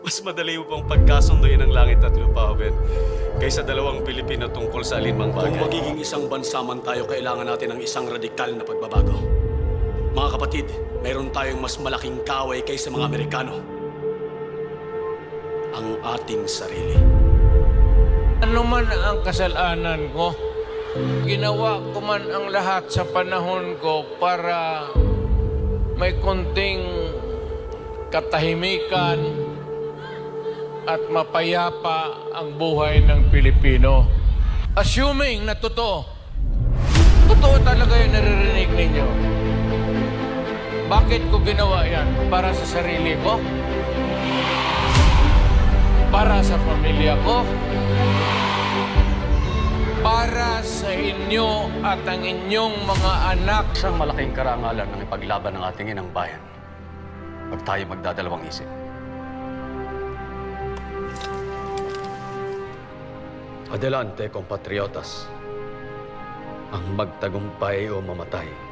Mas madali upang pagkasunduin ang langit at lupa, Ben, kaysa dalawang Pilipino tungkol sa alinmang bagay. Kung magiging isang bansa man tayo, kailangan natin ng isang radikal na pagbabago. Mga kapatid, mayroon tayong mas malaking kaaway kaysa mga Amerikano. Ang ating sarili. Ano man ang kasalanan ko, ginawa ko man ang lahat sa panahon ko para may konting katahimikan at mapayapa ang buhay ng Pilipino. Assuming na totoo talaga yung naririnig ninyo. Bakit ko ginawa yan? Para sa sarili ko? Para sa pamilya ko? Para sa inyo at ang inyong mga anak? Isang malaking karangalan ng ipaglaban ng ating inang bayan pag tayo magdadalawang isip. Adelante, compatriotas. Ang magtagumpay o mamatay